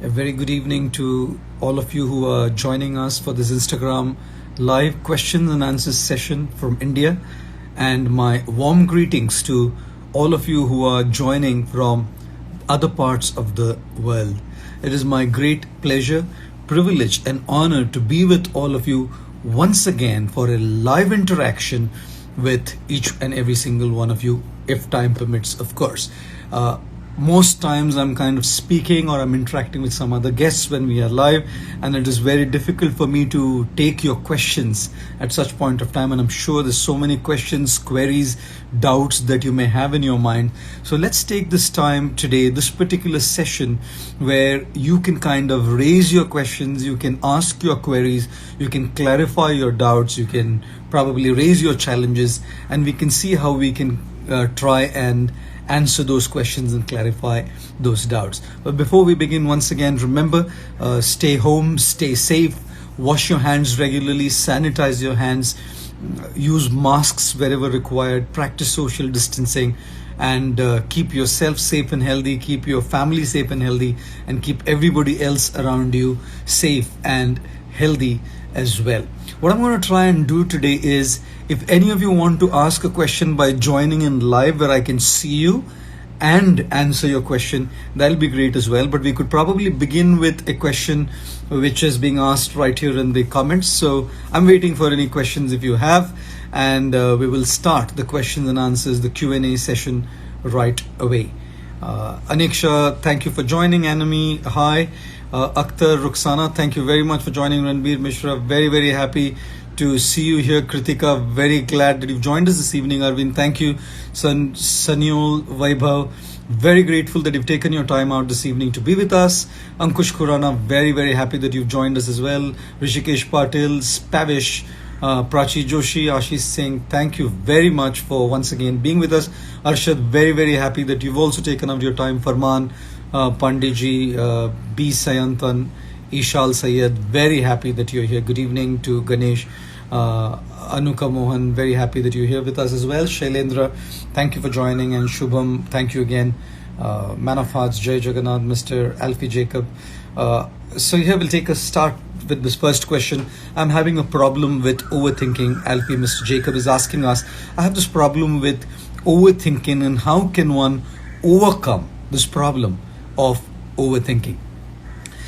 A very good evening to all of you who are joining us for this Instagram live questions and answers session from India. And my warm greetings to all of you who are joining from other parts of the world. It is my great pleasure, privilege, and honor to be with all of you once again for a live interaction with each and every single one of you, if time permits, of course. Most times I'm kind of speaking or I'm interacting with some other guests when we are live, and it is very difficult for me to take your questions at such point of time. And I'm sure there's so many questions, queries, doubts that you may have in your mind. So let's take this time today, this particular session, where you can kind of raise your questions, you can ask your queries, you can clarify your doubts, you can probably raise your challenges, and we can see how we can try and answer those questions and clarify those doubts. But before we begin, once again, remember, stay home, stay safe, wash your hands regularly, sanitize your hands, use masks wherever required, practice social distancing, and keep yourself safe and healthy, keep your family safe and healthy, and keep everybody else around you safe and healthy as well. What I'm going to try and do today is, if any of you want to ask a question by joining in live where I can see you and answer your question, that'll be great as well. But we could probably begin with a question which is being asked right here in the comments. So I'm waiting for any questions if you have, and we will start the questions and answers, the Q&A session right away. Aniksha, thank you for joining. Anami, hi. Akhtar, Ruxana, thank you very much for joining. Ranbir Mishra, very, very happy to see you here. Kritika, very glad that you've joined us this evening. Arvind, thank you. Sanyol, Vaibhav, very grateful that you've taken your time out this evening to be with us. Ankush Khurana, very, very happy that you've joined us as well. Rishikesh Patil, Spavish, Prachi Joshi, Ashish Singh, thank you very much for once again being with us. Arshad, very, very happy that you've also taken out your time. Farman, Pandiji, B. Sayantan, Ishal Sayed, very happy that you're here. Good evening to Ganesh. Anuka Mohan, very happy that you're here with us as well. Shailendra, thank you for joining. And Shubham, thank you again. Man of Hearts, Jai Jagannath, Mr. Alfie Jacob. So here we'll take a start with this first question. I'm having a problem with overthinking. Alfie, Mr. Jacob is asking us, I have this problem with overthinking, and how can one overcome this problem of overthinking?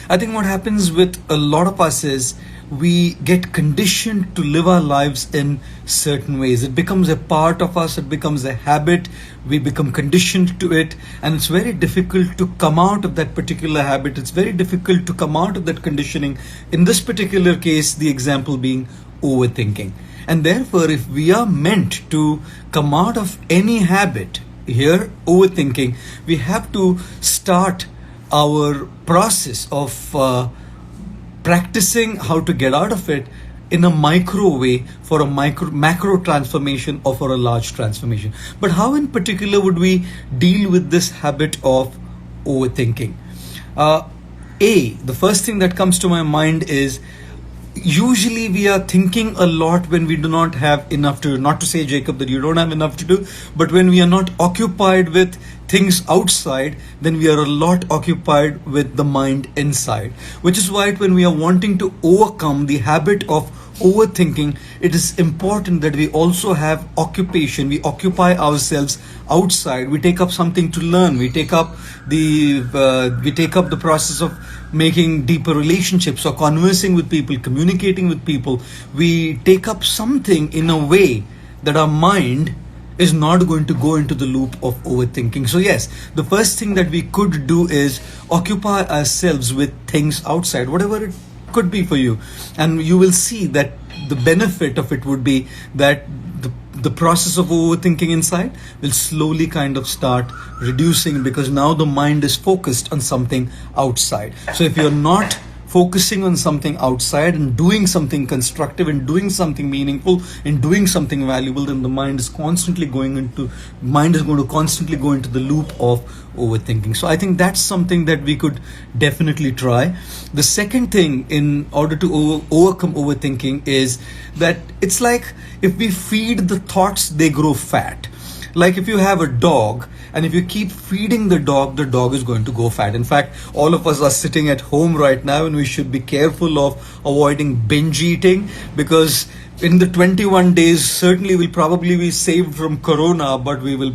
I think what happens with a lot of us is we get conditioned to live our lives in certain ways. It becomes a part of us, it becomes a habit, we become conditioned to it, and it's very difficult to come out of that particular habit. It's very difficult to come out of that conditioning. In this particular case, the example being overthinking. And therefore, if we are meant to come out of any habit, here overthinking, we have to start our process of practicing how to get out of it in a micro way for a macro transformation or for a large transformation. But how in particular would we deal with this habit of overthinking? The first thing that comes to my mind is, usually we are thinking a lot when we do not have enough to do. Not to say, Jacob, that you don't have enough to do, but when we are not occupied with things outside, then we are a lot occupied with the mind inside. Which is why when we are wanting to overcome the habit of overthinking, it is important that we also have occupation. We occupy ourselves outside. We take up something to learn. We take up the process of making deeper relationships or conversing with people, communicating with people. We take up something in a way that our mind is not going to go into the loop of overthinking. So yes, the first thing that we could do is occupy ourselves with things outside, whatever it could be for you, and you will see that the benefit of it would be that the process of overthinking inside will slowly kind of start reducing, because now the mind is focused on something outside. So if you're not focusing on something outside and doing something constructive and doing something meaningful and doing something valuable, then the mind is going to constantly go into the loop of overthinking. So I think that's something that we could definitely try. The second thing, in order to overcome overthinking, is that it's like if we feed the thoughts, they grow fat. Like if you have a dog And if you keep feeding the dog is going to go fat. In fact, all of us are sitting at home right now, and we should be careful of avoiding binge eating, because in the 21 days, certainly we'll probably be saved from corona, but we will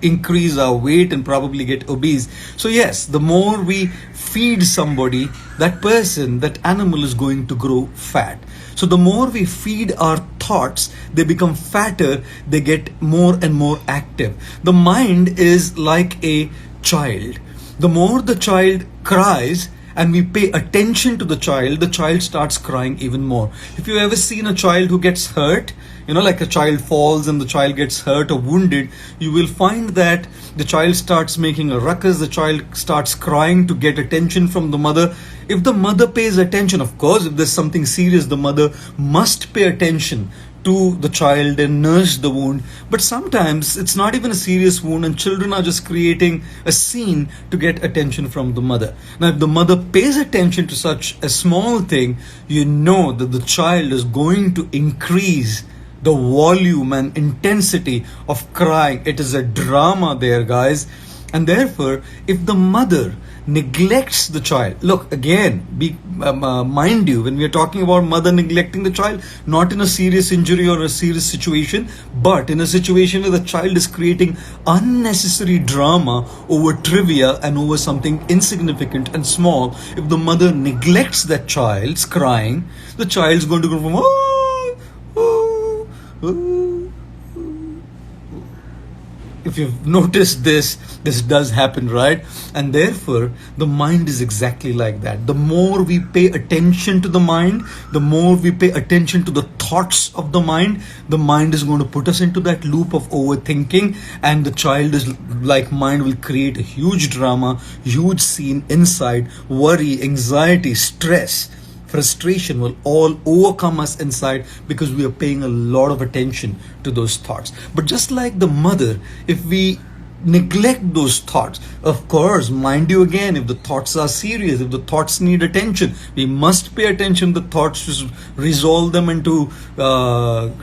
increase our weight and probably get obese. So yes, the more we feed somebody, that person, that animal is going to grow fat. So the more we feed our thoughts, they become fatter, they get more and more active. The mind is like a child. The more the child cries and we pay attention to the child starts crying even more. If you ever seen a child who gets hurt, like a child falls and the child gets hurt or wounded, you will find that the child starts making a ruckus, the child starts crying to get attention from the mother. If the mother pays attention, of course, if there's something serious, the mother must pay attention to the child and nurse the wound. But sometimes it's not even a serious wound and children are just creating a scene to get attention from the mother. Now, if the mother pays attention to such a small thing, you know that the child is going to increase the volume and intensity of crying. It is a drama there, guys. And therefore, if the mother neglects the child, look again, mind you, when we are talking about mother neglecting the child, not in a serious injury or a serious situation, but in a situation where the child is creating unnecessary drama over trivia and over something insignificant and small, if the mother neglects that child's crying, the child's going to go from if you've noticed this does happen, right? And therefore, the mind is exactly like that. The more we pay attention to the mind, the more we pay attention to the thoughts of the mind is going to put us into that loop of overthinking, and the child is like mind will create a huge drama, huge scene inside. Worry, anxiety, stress, frustration will all overcome us inside because we are paying a lot of attention to those thoughts. But just like the mother, if we neglect those thoughts, of course, mind you again, if the thoughts are serious, if the thoughts need attention, we must pay attention to the thoughts, to resolve them and to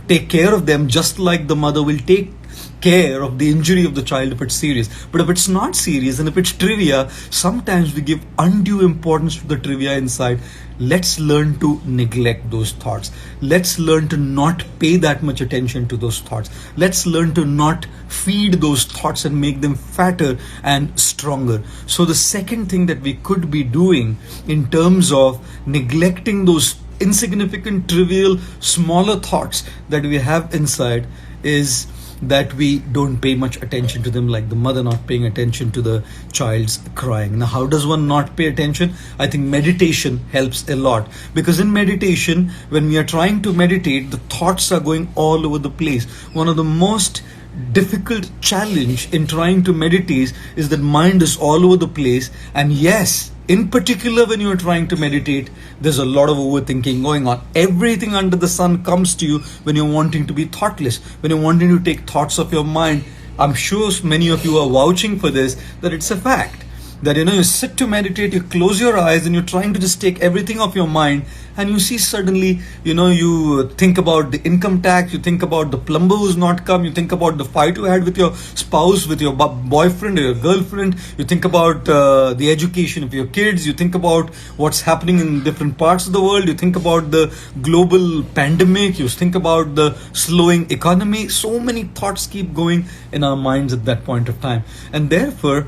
take care of them, just like the mother will take care of the injury of the child if it's serious. But if it's not serious and if it's trivia, sometimes we give undue importance to the trivia inside. Let's learn to neglect those thoughts. Let's learn to not pay that much attention to those thoughts. Let's learn to not feed those thoughts and make them fatter and stronger. So the second thing that we could be doing in terms of neglecting those insignificant, trivial, smaller thoughts that we have inside is that we don't pay much attention to them, like the mother not paying attention to the child's crying. Now, how does one not pay attention? I think meditation helps a lot, because in meditation, when we are trying to meditate, the thoughts are going all over the place. One of the most difficult challenge in trying to meditate is that mind is all over the place. And yes, in particular, when you're trying to meditate, there's a lot of overthinking going on. Everything under the sun comes to you when you're wanting to be thoughtless, when you're wanting to take thoughts of your mind. I'm sure many of you are vouching for this, that it's a fact. That you sit to meditate, you close your eyes and you're trying to just take everything off your mind, and you see suddenly, you think about the income tax, you think about the plumber who's not come, you think about the fight you had with your spouse, with your boyfriend or your girlfriend, you think about the education of your kids, you think about what's happening in different parts of the world, you think about the global pandemic, you think about the slowing economy. So many thoughts keep going in our minds at that point of time. And therefore,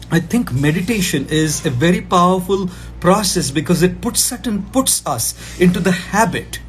I think meditation is a very powerful process, because it puts us into the habit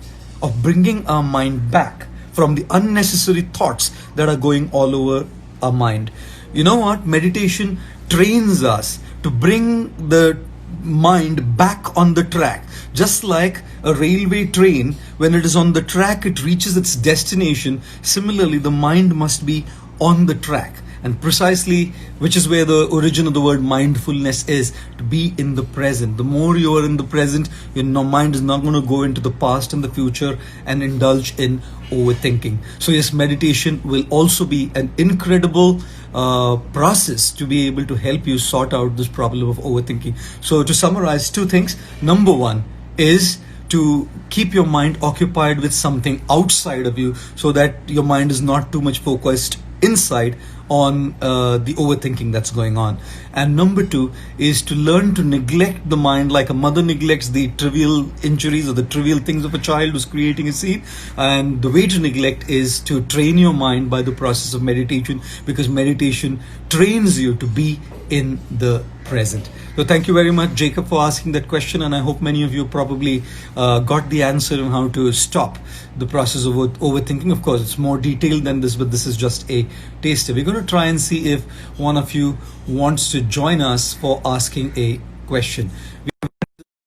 of bringing our mind back from the unnecessary thoughts that are going all over our mind. You know what? Meditation trains us to bring the mind back on the track. Just like a railway train, when it is on the track, it reaches its destination. Similarly, the mind must be on the track. And precisely, which is where the origin of the word mindfulness is, to be in the present. The more you are in the present, your mind is not going to go into the past and the future and indulge in overthinking. So yes, meditation will also be an incredible process to be able to help you sort out this problem of overthinking. So to summarize, two things. Number one is to keep your mind occupied with something outside of you, so that your mind is not too much focused inside on the overthinking that's going on. And number two is to learn to neglect the mind like a mother neglects the trivial injuries or the trivial things of a child who's creating a scene. And the way to neglect is to train your mind by the process of meditation, because meditation trains you to be in the present. So thank you very much, Jacob, for asking that question, and I hope many of you probably got the answer on how to stop the process of overthinking. Of course, it's more detailed than this, but this is just a taster. We're going to try and see if one of you wants to join us for asking a question.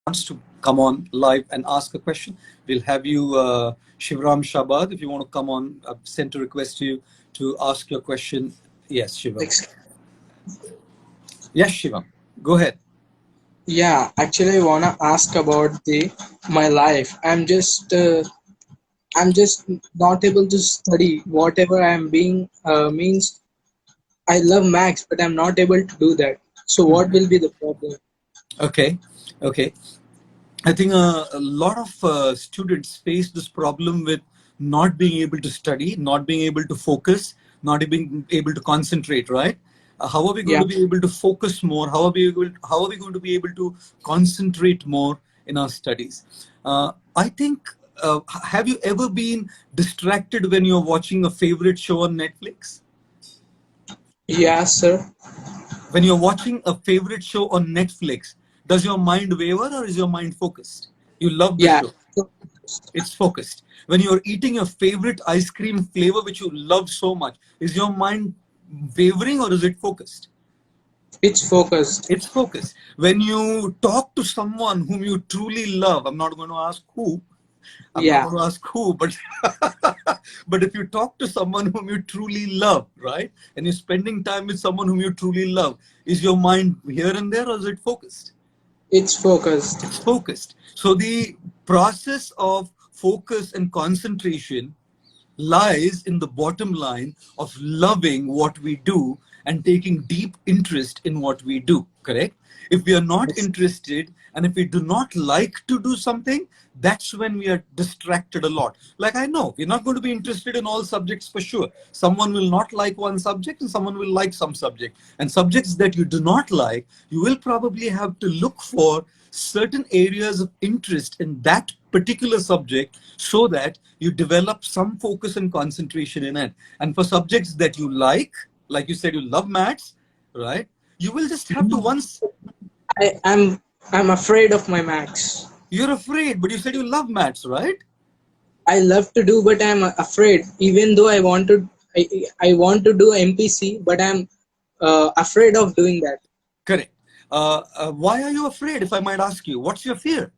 Wants to come on live and ask a question, we'll have you, Shivram Shabad, if you want to come on. I've sent a request to you to ask your question. Yes, Shivam. Yes, Shivam. Go ahead. Yeah, actually, I wanna ask about the my life. I'm just not able to study whatever I'm being means. I love maths, but I'm not able to do that. So what will be the problem? Okay. Okay. I think a lot of students face this problem with not being able to study, not being able to focus, not being able to concentrate. Right? How are we going Yeah, to be able to focus more? How are we going to be able to concentrate more in our studies? I think. Have you ever been distracted when you're watching a favorite show on Netflix? yeah, sir. When you're watching a favorite show on Netflix, does your mind waver or is your mind focused? You love the Yeah, show. It's focused. When you're eating your favorite ice cream flavor, which you love so much, is your mind wavering or is it focused? it's focused. It's focused. When you talk to someone whom you truly love, I'm not going to ask who, I'm not Yeah, going to ask who, but but if you talk to someone whom you truly love, right, and you're spending time with someone whom you truly love, is your mind here and there or is it focused? it's focused. It's focused. So the process of focus and concentration lies in the bottom line of loving what we do and taking deep interest in what we do, correct? If we are not Yes. interested and if we do not like to do something, that's when we are distracted a lot. Like, I know we're not going to be interested in all subjects for sure. Someone will not like one subject and someone will like some subject. And subjects that you do not like, you will probably have to look for certain areas of interest in that particular subject so that you develop some focus and concentration in it. And for subjects that you like you said, you love maths, right? You will just have to once. I, I'm I'm afraid of my maths. You're afraid, but you said you love maths, right? I love to do, but I'm afraid. Even though I want to do MPC, but I'm afraid of doing that. Correct. Why are you afraid, if I might ask you? What's your fear?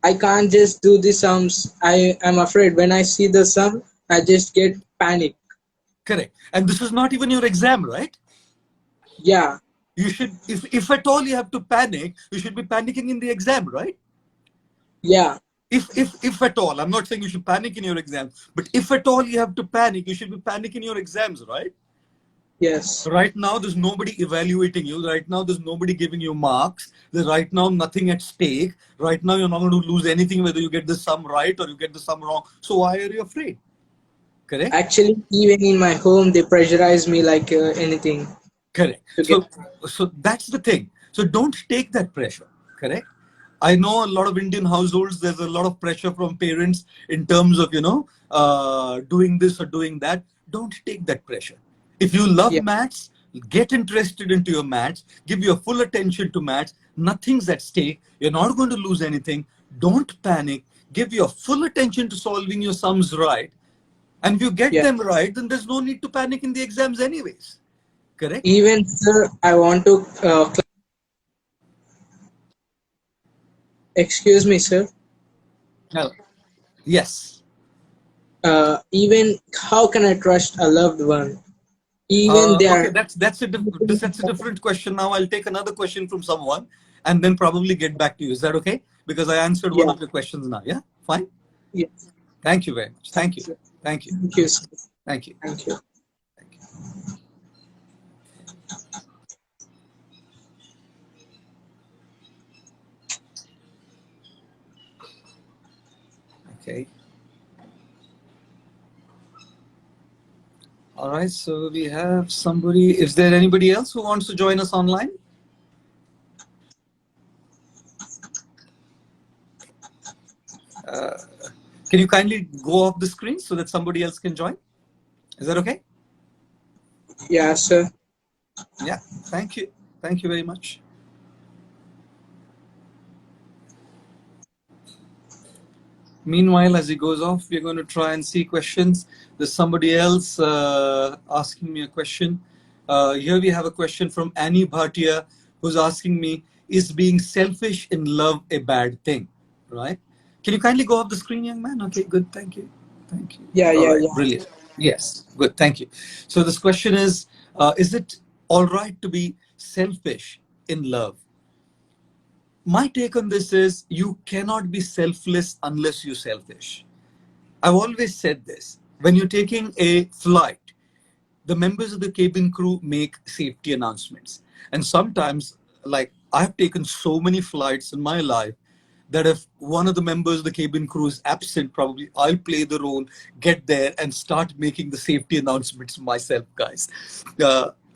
I can't just do the sums. I am afraid when I see the sum, I just get panic. Correct. And this is not even your exam, right? Yeah, You should, if at all you have to panic, you should be panicking in the exam, right? yeah, If at all, I'm not saying you should panic in your exam, but if at all you have to panic, you should be panicking in your exams, right? yes, Right now, there's nobody evaluating you. Right now, there's nobody giving you marks. There's right now nothing at stake. Right now, you're not going to lose anything whether you get the sum right or you get the sum wrong. So why are you afraid? Correct? actually, even in my home, they pressurize me like anything Correct. to get. So that's the thing. So don't take that pressure. Correct. I know a lot of Indian households. There's a lot of pressure from parents in terms of doing this or doing that. Don't take that pressure. If you love Yeah, maths, get interested into your maths. Give your full attention to maths. Nothing's at stake. You're not going to lose anything. Don't panic. Give your full attention to solving your sums right. And if you get yeah. them right, then there's no need to panic in the exams anyways. Correct? Even sir, I want to. Excuse me, sir. No. Yes. Even how can I trust a loved one? Even they Okay, are. that's a different question. Now I'll take another question from someone and then probably get back to you. Is that okay? Because I answered one Yeah, of your questions now. Yeah, fine. yeah. Thank you very much. Thank Thank you. you. Thank you. Thank you, sir. Thank you. Thank you. Thank you. Okay. All right, so we have somebody. Is there anybody else who wants to join us online? Can you kindly go off the screen so that somebody else can join? Is that okay? Yeah, sir. Yeah, thank you. Thank you very much. Meanwhile, as he goes off, we're going to try and see questions. There's somebody else asking me a question. Here we have a question from Annie Bhatia, who's asking me, is being selfish in love a bad thing? Right? Can you kindly go off the screen, young man? Okay, good. Thank you. Thank you. Yeah, All yeah, right, yeah. brilliant. Yes, good. Thank you. So this question is it all right to be selfish in love? My take on this is you cannot be selfless unless you're selfish. I've always said this. When you're taking a flight, the members of the cabin crew make safety announcements. And sometimes, like, I've taken so many flights in my life that if one of the members of the cabin crew is absent, probably I'll play the role, get there, and start making the safety announcements myself, guys.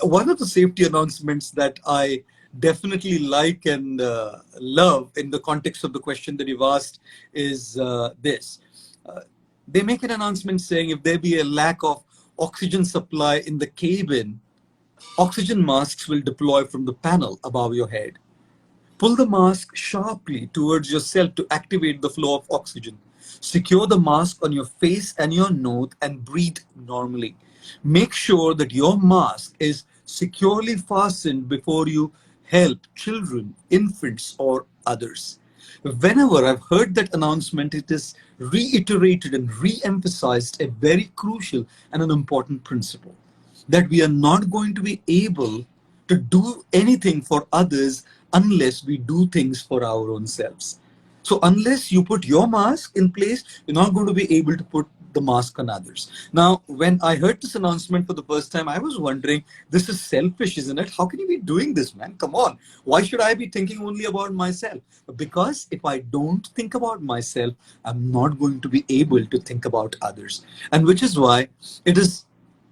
One of the safety announcements that I definitely like and love in the context of the question that you've asked is this. Uh, they make an announcement saying if there be a lack of oxygen supply in the cabin, oxygen masks will deploy from the panel above your head. Pull the mask sharply towards yourself to activate the flow of oxygen. Secure the mask on your face and your nose and breathe normally. Make sure that your mask is securely fastened before you help children, infants, or others. Whenever I've heard that announcement, it is reiterated and re emphasized a very crucial and an important principle that we are not going to be able to do anything for others unless we do things for our own selves. So unless you put your mask in place, you're not going to be able to put the mask on others. Now, when I heard this announcement for the first time, I was wondering, this is selfish, isn't it? How can you be doing this, man? Come on. Why should I be thinking only about myself? Because if I don't think about myself, I'm not going to be able to think about others. And which is why it is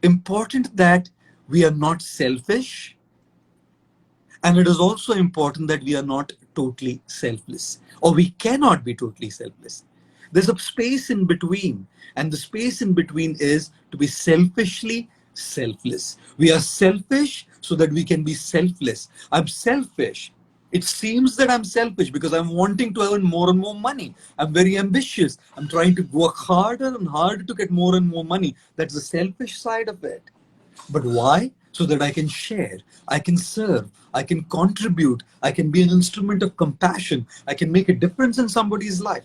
important that we are not selfish, and it is also important that we are not totally selfless, or we cannot be totally selfless. There's a space in between, and the space in between is to be selfishly selfless. We are selfish so that we can be selfless. I'm selfish. It seems that I'm selfish because I'm wanting to earn more and more money. I'm very ambitious. I'm trying to work harder and harder to get more and more money. That's the selfish side of it. But why? So that I can share, I can serve, I can contribute, I can be an instrument of compassion, I can make a difference in somebody's life.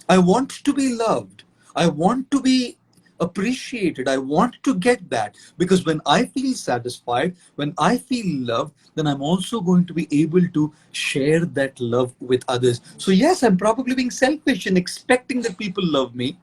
I want to be loved. I want to be appreciated. I want to get that because when I feel satisfied, when I feel loved, then I'm also going to be able to share that love with others. So, yes, I'm probably being selfish and expecting that people love me.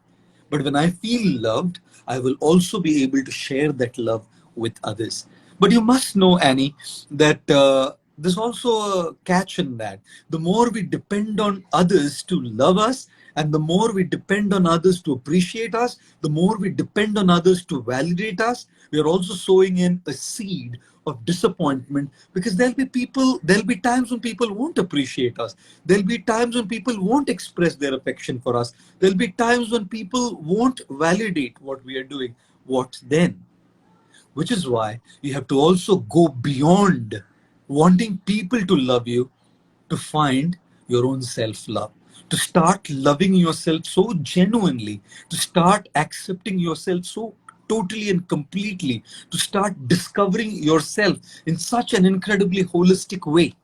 But when I feel loved, I will also be able to share that love with others. But you must know, Annie, that there's also a catch in that. The more we depend on others to love us, and the more we depend on others to appreciate us, the more we depend on others to validate us, we are also sowing in a seed of disappointment because there'll be times when people won't appreciate us. There'll be times when people won't express their affection for us. There'll be times when people won't validate what we are doing. What then? Which is why you have to also go beyond wanting people to love you to find your own self love, to start loving yourself so genuinely, to start accepting yourself so totally and completely, to start discovering yourself in such an incredibly holistic way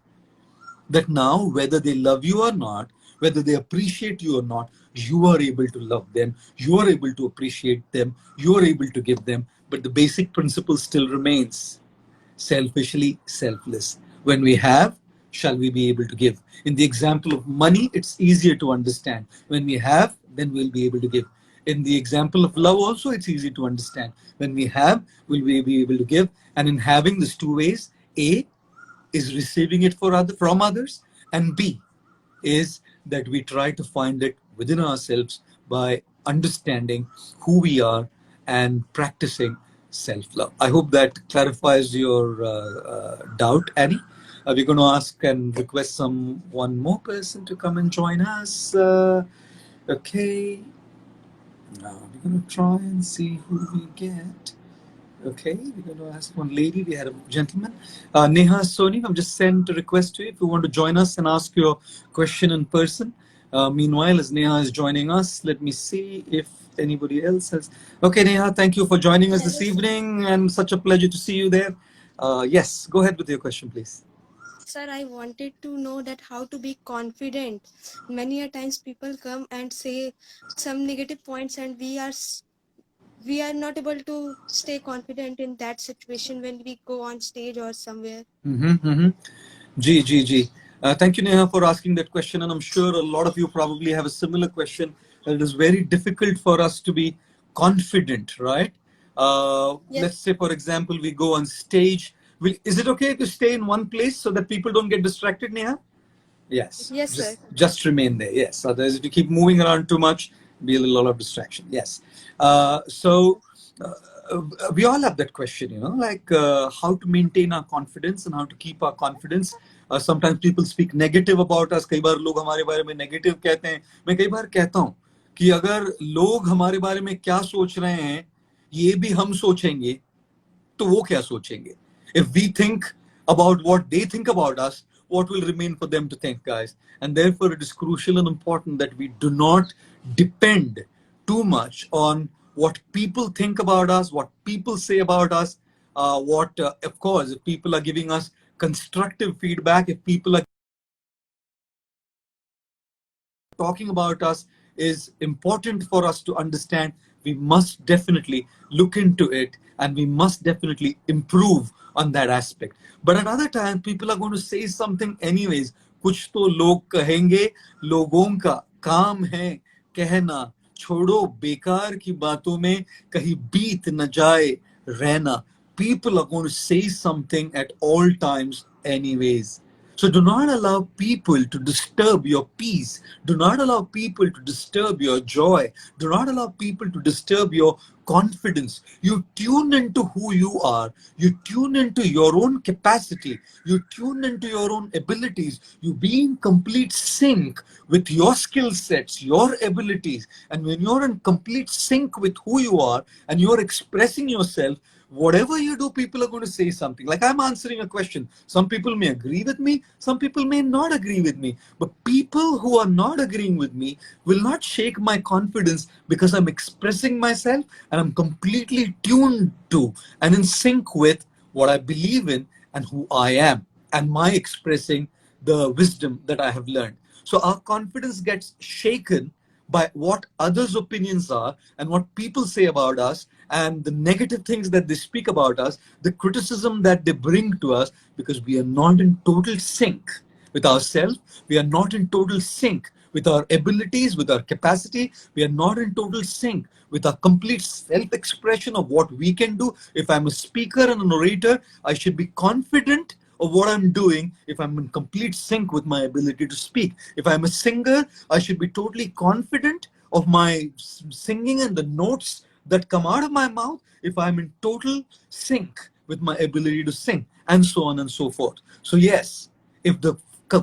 that now, whether they love you or not, whether they appreciate you or not, you are able to love them, you are able to appreciate them, you are able to give them. But the basic principle still remains: selfishly selfless. When we have, shall we be able to give? In the example of money, it's easier to understand. When we have, then we'll be able to give. In the example of love, also, it's easy to understand. When we have, will we be able to give? And in having these two ways, A is receiving it from others, and B is that we try to find it within ourselves by understanding who we are and practicing self-love. I hope that clarifies your doubt, Annie. We're going to ask and request some one more person to come and join us. Okay, now we're going to try and see who we get. Okay, we're going to ask one lady. We had a gentleman. Neha Soni, I've just sent a request to you if you want to join us and ask your question in person. Meanwhile, as Neha is joining us, let me see if anybody else has. Okay, Neha, thank you for joining us this evening and such a pleasure to see you there. Yes, go ahead with your question, please. Sir, I wanted to know that how to be confident. Many a times people come and say some negative points, and we are not able to stay confident in that situation when we go on stage or somewhere. G. Thank you, Neha, for asking that question. And I'm sure a lot of you probably have a similar question. It is very difficult for us to be confident, right? Yes. Let's say, for example, we go on stage. Is it okay to stay in one place so that people don't get distracted, Neha? Yes. Yes, sir. Just remain there. Yes. Otherwise, if you keep moving around too much, be a lot of distraction. Yes. So we all have that question, like how to maintain our confidence and how to keep our confidence. Sometimes people speak negative about us. कई बार लोग हमारे बारे में negative कहते हैं. मैं कई बार कहता हूँ कि अगर लोग हमारे बारे में क्या सोच रहे हैं, ये भी हम सोचेंगे, तो वो क्या सोचेंगे? If we think about what they think about us, what will remain for them to think, guys? And therefore, it is crucial and important that we do not depend too much on what people think about us, what people say about us, of course, if people are giving us constructive feedback, if people are talking about us is important for us to understand. We must definitely look into it and we must definitely improve on that aspect. But at other times, people are going to say something anyways. कुछ तो लोग कहेंगे, लोगों का काम है कहना, छोड़ो बेकार की बातों में कहीं बीत न जाए रहना. People are going to say something at all times anyways. So do not allow people to disturb your peace. Do not allow people to disturb your joy. Do not allow people to disturb your confidence. You tune into who you are. You tune into your own capacity. You tune into your own abilities. You be in complete sync with your skill sets, your abilities. And when you're in complete sync with who you are and you're expressing yourself, whatever you do, people are going to say something. Like I'm answering a question. Some people may agree with me, some people may not agree with me. But people who are not agreeing with me will not shake my confidence because I'm expressing myself and I'm completely tuned to and in sync with what I believe in and who I am and my expressing the wisdom that I have learned. So our confidence gets shaken by what others' opinions are and what people say about us and the negative things that they speak about us, the criticism that they bring to us, because we are not in total sync with ourselves. We are not in total sync with our abilities, with our capacity. We are not in total sync with our complete self-expression of what we can do. If I'm a speaker and an orator, I should be confident of what I'm doing if I'm in complete sync with my ability to speak. If I'm a singer, I should be totally confident of my singing and the notes that come out of my mouth if I'm in total sync with my ability to sing, and so on and so forth. So yes, if the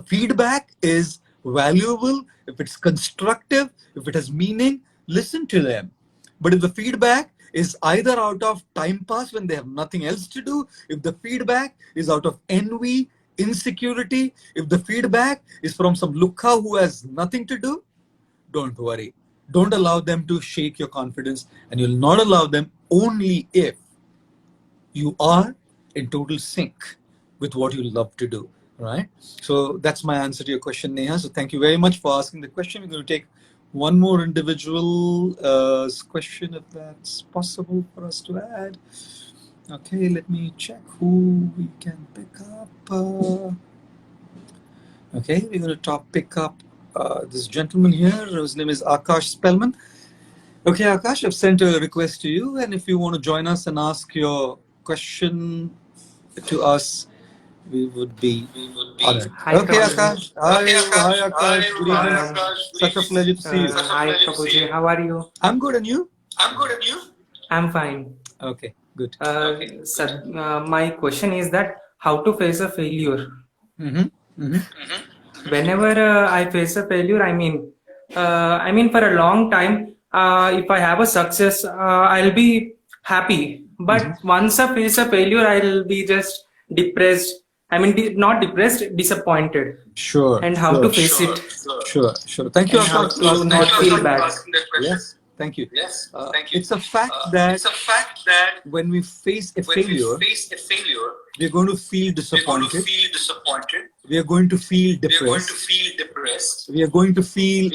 feedback is valuable, if it's constructive, if it has meaning, listen to them. But if the feedback is either out of time pass when they have nothing else to do, if the feedback is out of envy, insecurity, if the feedback is from some lukha who has nothing to do, don't worry. Don't allow them to shake your confidence, and you'll not allow them only if you are in total sync with what you love to do, right? So that's my answer to your question, Neha. So thank you very much for asking the question. We're going to take one more individual question, if that's possible for us to add. Okay, let me check who we can pick up. Okay, we're going to pick up this gentleman here. His name is Akash Spellman. Okay, Akash, I've sent a request to you, and if you want to join us and ask your question to us, we would be honored. Hi, Okay, Prabhuji. Akash. Hi, Akash. Good evening. Such a pleasure to see you. Hi, Prabhuji. How are you? I'm good, and you? I'm fine. Okay. Good. My question is that how to face a failure. Whenever I face a failure, I mean for a long time, if I have a success, I'll be happy. But once I face a failure, I'll be just depressed. I mean, not depressed, disappointed. Sure. And how to face it. Sure. Thank you, And how Akash, for to not feel bad. Yes, thank you. It's a fact that when we face a failure, we're going to feel disappointed. We are going to feel depressed. We are going to feel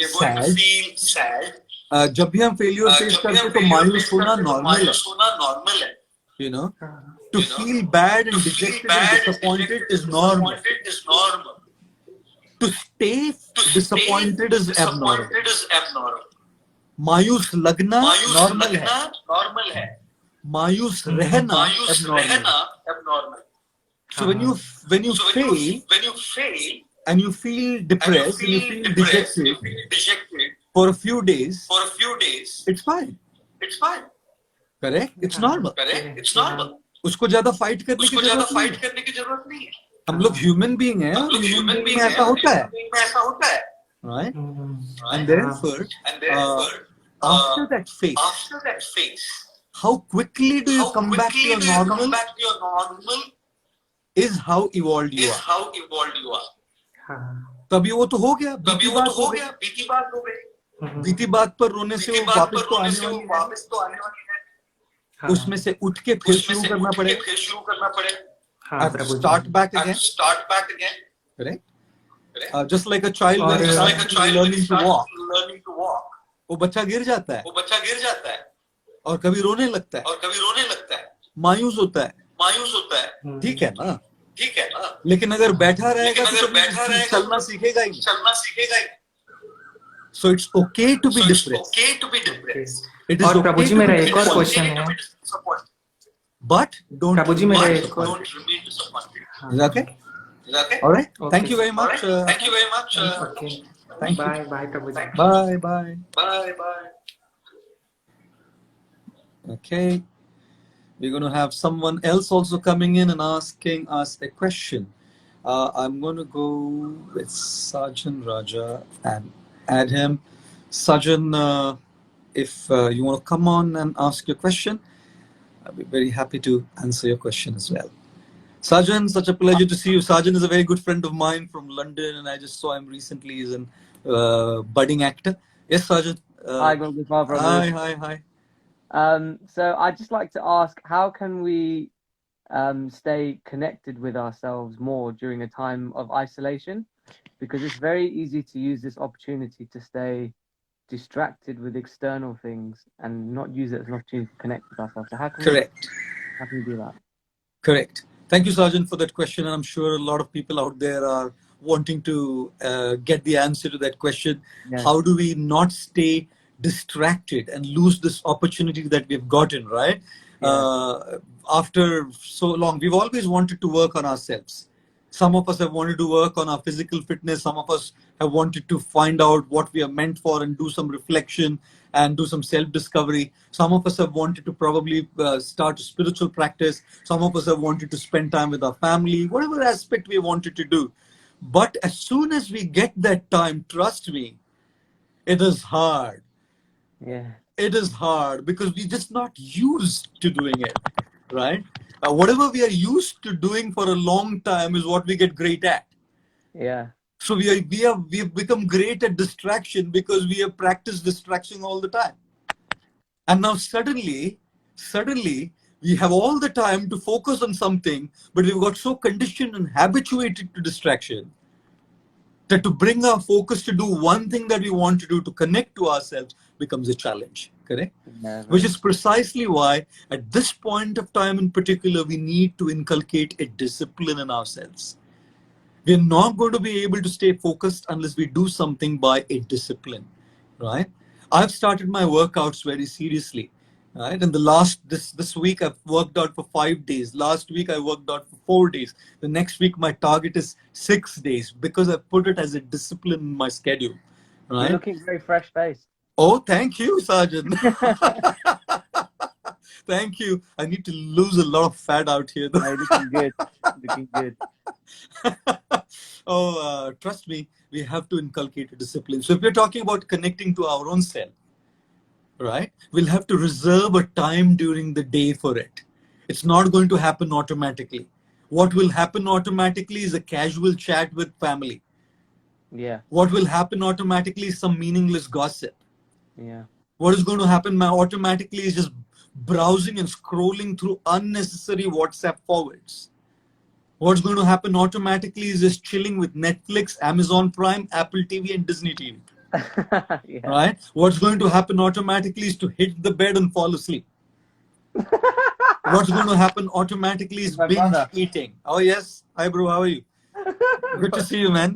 sad. जब भी हम failure face करते हैं तो मायूस होना normal है. You know, to feel bad and dejected and disappointed is normal. To stay disappointed is abnormal. मायूस लगना normal है. मायूस रहना abnormal. So when you fail and you feel depressed and you feel dejected for a few days, it's fine. Correct? It's normal. उसको ज्यादा fight करने की जरूरत नहीं है. हम लोग ह्यूमन बीइंग हैं, ह्यूमन बीइंग में ऐसा होता है. Right? And therefore, after that phase, how quickly do you come back to your normal is how evolved you are. तभी वो तो हो गया, बीती बात हो गई. बीती बात पर रोने से वो वापस तो आने वाली है. उसमें से उठ के फिर शुरू करना पड़ेगा. Start back again. Correct? Just like a child when he starts learning to walk. वो बच्चा गिर जाता है और कभी रोने लगता है, मायूस होता है. ठीक है ना? लेकिन अगर बैठा रहेगा तो चलना सीखेगा ही नहीं. So it's okay to be depressed. It is और okay प्रभु जी to मेरा be एक और disappointed. क्वेश्चन है. But don't प्रभु जी मेरा एक और. Is that okay? All right. Okay. Thank you very much. Okay. Thank you. Bye Prabhu ji. Bye. Okay. We're going to have someone else also coming in and asking us a question. I'm going to go with Sajan Raja and add him. Sajan, if you want to come on and ask your question, I'll be very happy to answer your question as well. Sajan, such a pleasure to see you. Sajan is a very good friend of mine from London, and I just saw him recently. He's a budding actor. Yes, Sajan. Hi, Gaur Gopal, brother. Hi. So I'd just like to ask, how can we stay connected with ourselves more during a time of isolation? Because it's very easy to use this opportunity to stay distracted with external things and not use it as an opportunity to connect with ourselves. So how can we do that? Correct. Thank you, Sajan, for that question. And I'm sure a lot of people out there are wanting to get the answer to that question. Yeah. How do we not stay distracted and lose this opportunity that we've gotten, right? Yeah. After so long, we've always wanted to work on ourselves. Some of us have wanted to work on our physical fitness. Some of us have wanted to find out what we are meant for and do some reflection and do some self-discovery. Some of us have wanted to probably start a spiritual practice. Some of us have wanted to spend time with our family, whatever aspect we wanted to do. But as soon as we get that time, trust me, it is hard. Yeah. It is hard because we're just not used to doing it, right? Whatever we are used to doing for a long time is what we get great at. Yeah. So we have become great at distraction because we have practiced distraction all the time. And now suddenly we have all the time to focus on something, but we've got so conditioned and habituated to distraction that to bring our focus to do one thing that we want to do, to connect to ourselves, becomes a challenge, correct? Never. Which is precisely why at this point of time in particular, we need to inculcate a discipline in ourselves. We're not going to be able to stay focused unless we do something by a discipline, right? I've started my workouts very seriously, right? And this week I've worked out for 5 days. Last week I worked out for 4 days. The next week my target is 6 days because I put it as a discipline in my schedule, right? You're looking very fresh-faced. Oh, thank you, Sajan. Thank you. I need to lose a lot of fat out here. No, looking good. Looking good. Trust me, we have to inculcate a discipline. So if we're talking about connecting to our own self, right, we'll have to reserve a time during the day for it. It's not going to happen automatically. What will happen automatically is a casual chat with family. Yeah. What will happen automatically is some meaningless gossip. Yeah. What is going to happen automatically is just browsing and scrolling through unnecessary WhatsApp forwards. What's going to happen automatically is just chilling with Netflix, Amazon Prime, Apple TV, and Disney TV. Yeah. Right? What's going to happen automatically is to hit the bed and fall asleep. What's going to happen automatically is My binge brother. eating. Oh, yes. Hi, bro. How are you? Good to see you, man.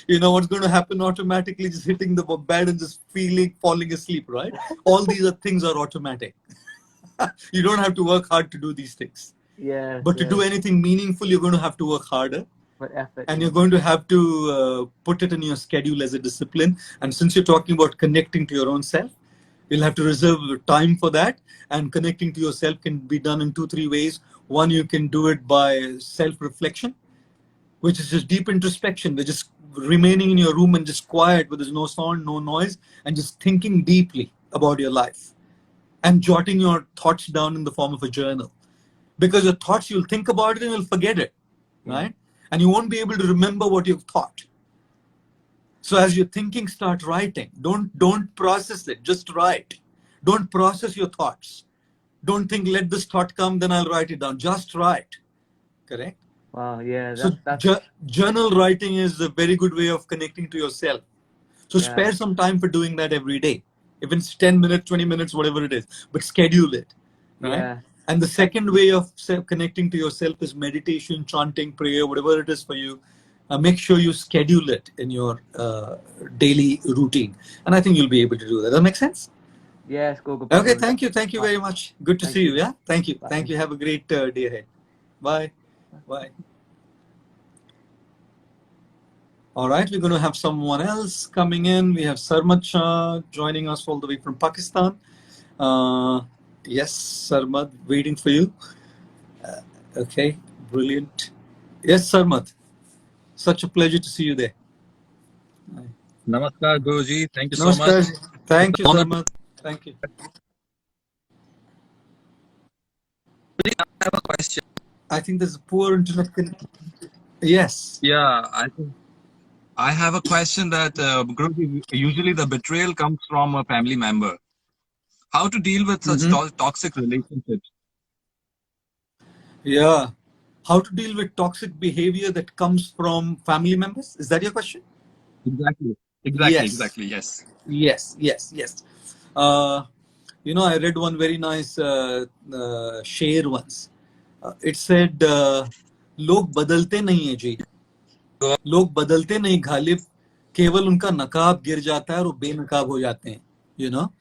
You know what's going to happen automatically? Just hitting the bed and just falling asleep, right? All these things are automatic. You don't have to work hard to do these things. Yeah. But to do anything meaningful, you're going to have to work harder. But effort. And you're going to have to put it in your schedule as a discipline. And since you're talking about connecting to your own self, you'll have to reserve time for that. And connecting to yourself can be done in 2-3 ways. One, you can do it by self-reflection, which is just deep introspection. They're just remaining in your room and just quiet, where there's no sound, no noise, and just thinking deeply about your life and jotting your thoughts down in the form of a journal. Because your thoughts, you'll think about it and you'll forget it, right? And you won't be able to remember what you've thought. So as you're thinking, start writing. Don't process it, just write. Don't process your thoughts. Don't think, let this thought come, then I'll write it down. Just write, correct? Wow, yeah. Journal writing is a very good way of connecting to yourself. So spare some time for doing that every day. If it's 10 minutes, 20 minutes, whatever it is, but schedule it, right? Yeah. And the second way of connecting to yourself is meditation, chanting, prayer, whatever it is for you. Make sure you schedule it in your daily routine. And I think you'll be able to do that. Does that make sense? Yes, Gaur Gopal. Okay, thank you. Thank you very much. Good to see you. Yeah, thank you. Bye. Thank you. Have a great day ahead. Bye. Bye. All right, we're going to have someone else coming in. We have Sarmad Shah joining us all the way from Pakistan. Yes, Sarmad, waiting for you. Okay, brilliant. Yes, Sarmad. Such a pleasure to see you there. Namaskar, Guruji. Thank you so Namaskar. much. Thank you, Sarmad. Thank you. I have a question. I think there's a poor internet connection. Yes. Yeah, I have a question that Guruji, usually the betrayal comes from a family member. How to deal with such toxic relationships? Yeah. How to deal with toxic behavior that comes from family members? Is that your question? Exactly. Yes. Yes. You know, I read one very nice share once. It said, लोग बदलते नहीं है जी, लोग बदलते नहीं गालिब, केवल उनका नकाब गिर जाता है और वो बेनकाब हो जाते हैं. You know,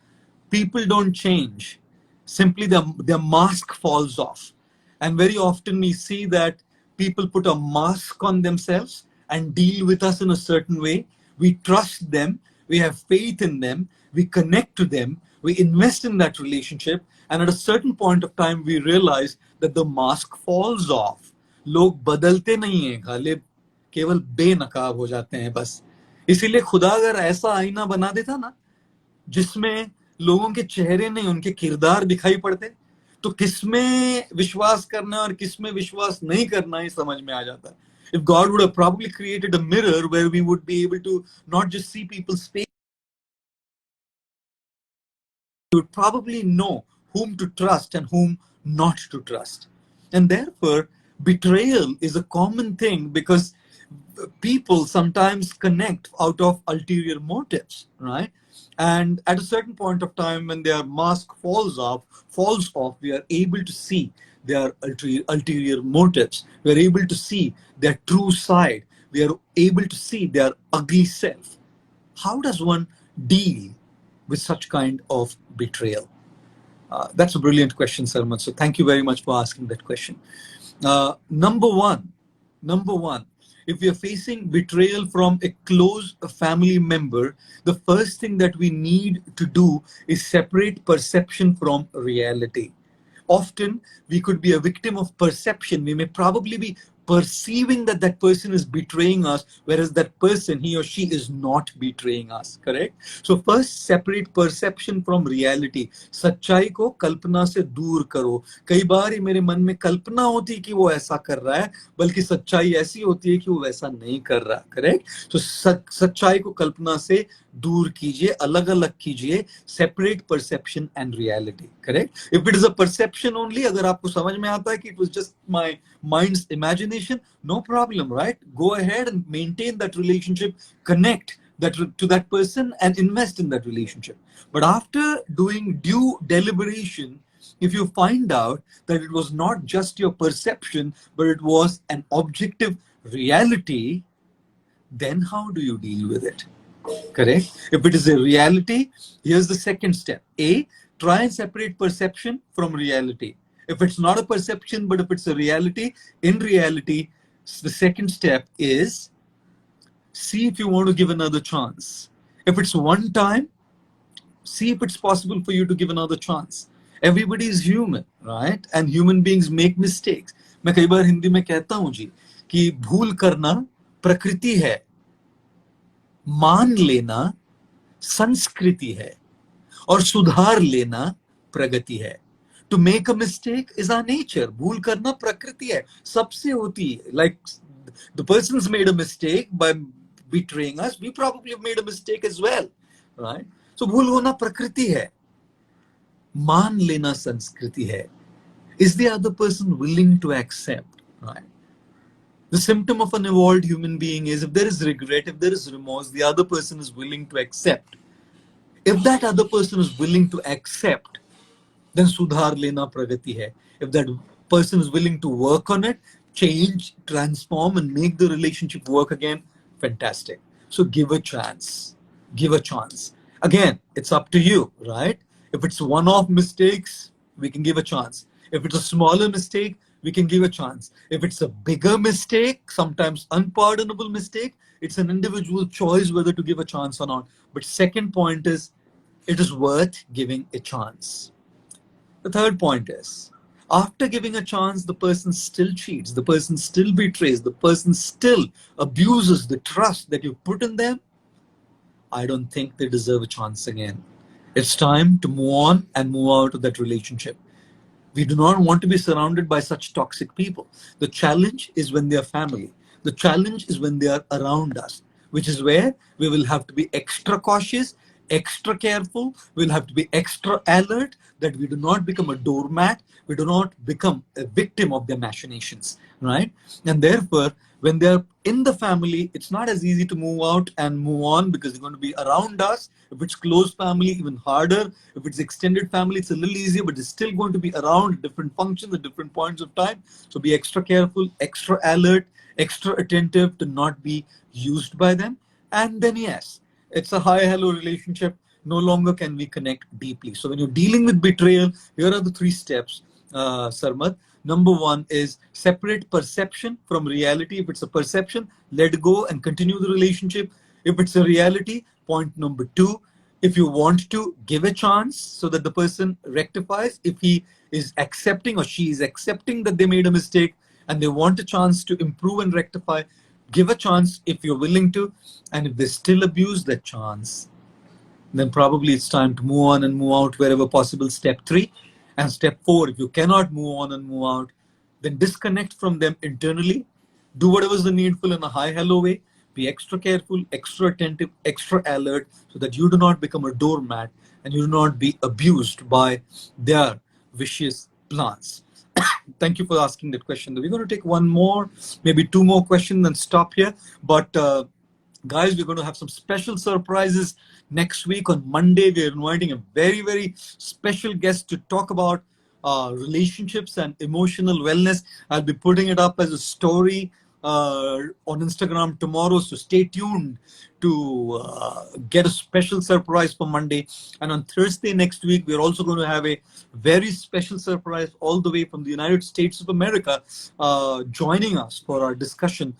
people don't change. Simply their mask falls off. And very often we see that people put a mask on themselves and deal with us in a certain way. We trust them, we have faith in them, we connect to them, we invest in that relationship, and at a certain point of time we realize that the mask falls off. लोग बदलते नहीं हैं गालिब, केवल बेनकाब हो जाते हैं बस. इसीलिए खुदा अगर ऐसा आईना बना देता ना, जिसमें लोगों के चेहरे नहीं उनके किरदार दिखाई पड़ते, तो किसमें विश्वास करना और किसमें विश्वास नहीं करना ही समझ में आ जाता है. If God would have probably created a mirror where we would be able to not just see people's face, we would probably know whom to trust and whom not to trust. And therefore, betrayal is a common thing because people sometimes connect out of ulterior motives, right? And at a certain point of time, when their mask falls off, we are able to see their ulterior motives. We are able to see their true side. We are able to see their ugly self. How does one deal with such kind of betrayal? That's a brilliant question, Sarmad. So thank you very much for asking that question. Number one, if we are facing betrayal from a close family member, the first thing that we need to do is separate perception from reality. Often we could be a victim of perception. We may probably be perceiving that that person is betraying us, whereas that person, he or she, is not betraying us. Correct? So first separate perception from reality. सच्चाई को कल्पना से दूर करो. कई बार ये मेरे मन में कल्पना होती है कि वो ऐसा कर रहा है, बल्कि सच्चाई ऐसी होती है कि वो वैसा नहीं कर रहा. करेक्ट? तो सच्चाई को कल्पना से दूर कीजिए, अलग अलग कीजिए. Separate perception and reality. Correct? If it is a perception only, अगर आपको समझ में आता है कि it was just my mind's imagination, no problem, right? Go ahead and maintain that relationship, connect that to that person and invest in that relationship. But after doing due deliberation, if you find out that it was not just your perception but it was an objective reality, then how do you deal with it? Correct? If it is a reality, here's the second step. A, try and separate perception from reality. If it's not a perception, but if it's a reality, in reality, the second step is see if you want to give another chance. If it's one time, see if it's possible for you to give another chance. Everybody is human, right? And human beings make mistakes. मैं कई बार हिंदी में कहता हूँ जी कि भूल करना प्रकृति है, मान लेना संस्कृति है, और सुधार लेना प्रगति है. To make a mistake is our nature. भूल करना प्रकृति है, सबसे होती है. Like the person's made a mistake by betraying us, we probably have made a mistake as well, right? So भूल होना प्रकृति है, मान लेना संस्कृति है. Is the other person willing to accept, right? The symptom of an evolved human being is if there is regret, if there is remorse, the other person is willing to accept. If that other person is willing to accept, then sudhar lena pragati hai. If that person is willing to work on it, change, transform, and make the relationship work again, fantastic. So give a chance. Give a chance. Again, it's up to you, right? If it's one-off mistakes, we can give a chance. If it's a smaller mistake, we can give a chance. If it's a bigger mistake, sometimes unpardonable mistake, it's an individual choice whether to give a chance or not. But second point is, it is worth giving a chance. The third point is, after giving a chance, the person still cheats, the person still betrays, the person still abuses the trust that you put in them, I don't think they deserve a chance again. It's time to move on and move out of that relationship. We do not want to be surrounded by such toxic people. The challenge is when they are family. The challenge is when they are around us, which is where we will have to be extra cautious, extra careful. We'll have to be extra alert that we do not become a doormat. We do not become a victim of their machinations, right? And therefore, when they're in the family, it's not as easy to move out and move on because they're going to be around us. If it's close family, even harder. If it's extended family, it's a little easier, but it's still going to be around different functions at different points of time. So be extra careful, extra alert, extra attentive to not be used by them. And then yes, it's a hi-hello relationship. No longer can we connect deeply. So when you're dealing with betrayal, here are the 3 steps, Sarmad. Number 1 is separate perception from reality. If it's a perception, let go and continue the relationship. If it's a reality, point number 2, if you want to, give a chance so that the person rectifies. If he is accepting or she is accepting that they made a mistake and they want a chance to improve and rectify, give a chance if you're willing to. And if they still abuse that chance, then probably it's time to move on and move out wherever possible. Step 3. And step 4, if you cannot move on and move out, then disconnect from them internally. Do whatever is the needful in a hi-hello way. Be extra careful, extra attentive, extra alert so that you do not become a doormat and you do not be abused by their vicious plans. Thank you for asking that question. We're going to take one more, maybe 2 more questions and stop here. But guys, we're going to have some special surprises next week. On Monday, we're inviting a very, very special guest to talk about relationships and emotional wellness. I'll be putting it up as a story on Instagram tomorrow. So stay tuned to get a special surprise for Monday. And on Thursday next week, we're also going to have a very special surprise all the way from the United States of America, joining us for our discussion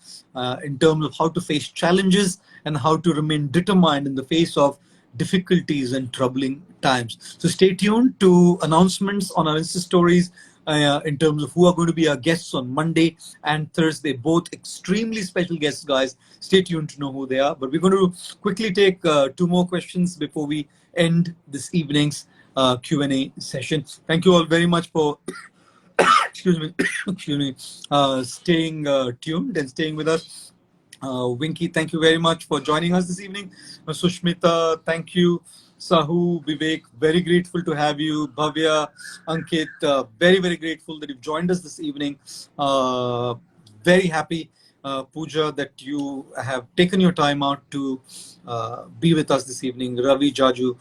in terms of how to face challenges and how to remain determined in the face of difficulties and troubling times. So stay tuned to announcements on our Insta stories in terms of who are going to be our guests on Monday and Thursday. Both extremely special guests, guys. Stay tuned to know who they are. But we're going to quickly take 2 more questions before we end this evening's Q&A session. Thank you all very much for excuse me, staying tuned and staying with us. Winky, thank you very much for joining us this evening. Sushmita, thank you. Sahu, Vivek, very grateful to have you. Bhavya, Ankit, very, very grateful that you've joined us this evening. Very happy, Pooja, that you have taken your time out to be with us this evening. Ravi, Jaju,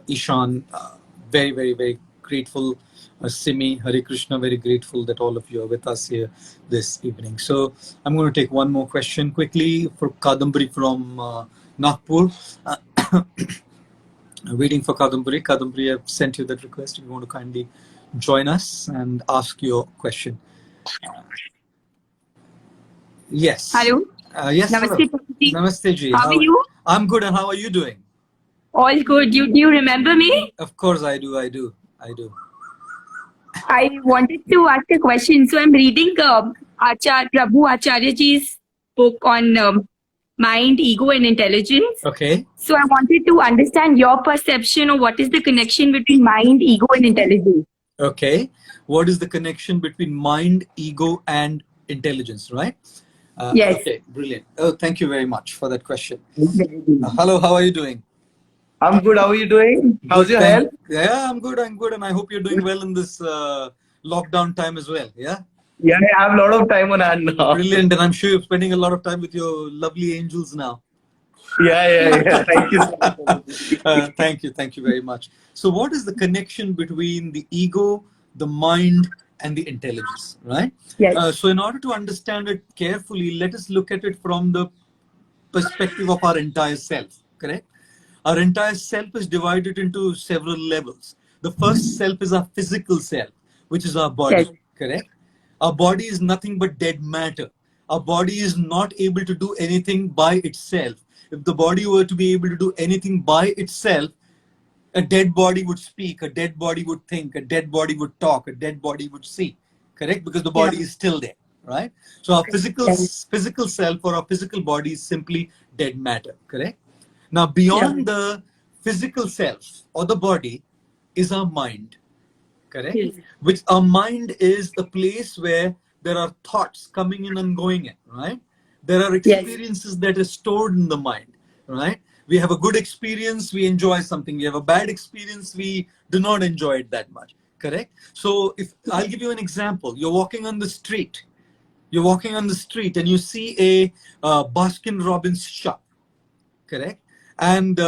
Ishan, very, very, very grateful. Simi, Hare Krishna, very grateful that all of you are with us here this evening. So I'm going to take one more question quickly for Kadambari from Nagpur. Waiting for Kadambari. Kadambari, I've sent you that request if you want to kindly join us and ask your question. Yes. Hello. Yes. Namaste. Namaste ji. How are you? I'm good, and how are you doing? All good. Do you remember me? Of course I do. I wanted to ask a question. So I'm reading Prabhu Acharya ji's book on mind, ego, and intelligence. Okay. So I wanted to understand your perception of what is the connection between mind, ego, and intelligence. Okay. What is the connection between mind, ego, and intelligence, right? Yes. Okay, brilliant. Oh, thank you very much for that question. Hello, how are you doing? I'm good. How are you doing? How's your health? Yeah, I'm good, and I hope you're doing well in this lockdown time as well, yeah? Yeah, I have a lot of time on hand now. Brilliant, and I'm sure you're spending a lot of time with your lovely angels now. Yeah. Thank you so much. Thank you very much. So what is the connection between the ego, the mind, and the intelligence, right? Yes. So in order to understand it carefully, let us look at it from the perspective of our entire self, correct? Our entire self is divided into several levels. The first self is our physical self, which is our body, Yes. correct? Our body is nothing but dead matter. Our body is not able to do anything by itself. If the body were to be able to do anything by itself, a dead body would speak, a dead body would think, a dead body would talk, a dead body would see, correct? Because the body is still there, right? So our physical self or our physical body is simply dead matter, correct? Now, beyond the physical self or the body is our mind, correct? Yes. Which our mind is the place where there are thoughts coming in and going in, right? There are experiences that are stored in the mind, right? We have a good experience, we enjoy something. We have a bad experience, we do not enjoy it that much, correct? So if I'll give you an example. You're walking on the street. And you see a Baskin Robbins shop, correct? And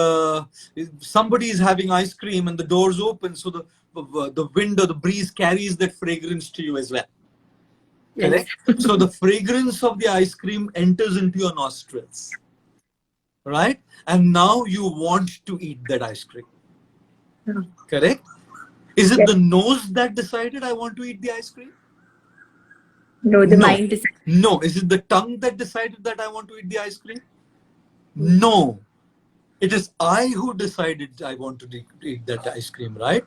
somebody is having ice cream and the doors open, so the wind or the breeze carries that fragrance to you as well, correct? So the fragrance of the ice cream enters into your nostrils, right? And now you want to eat that ice cream, correct? Is it the nose that decided I want to eat the ice cream? No, the mind is. No. Is it the tongue that decided that I want to eat the ice cream? No. It is I who decided I want to eat that ice cream, right?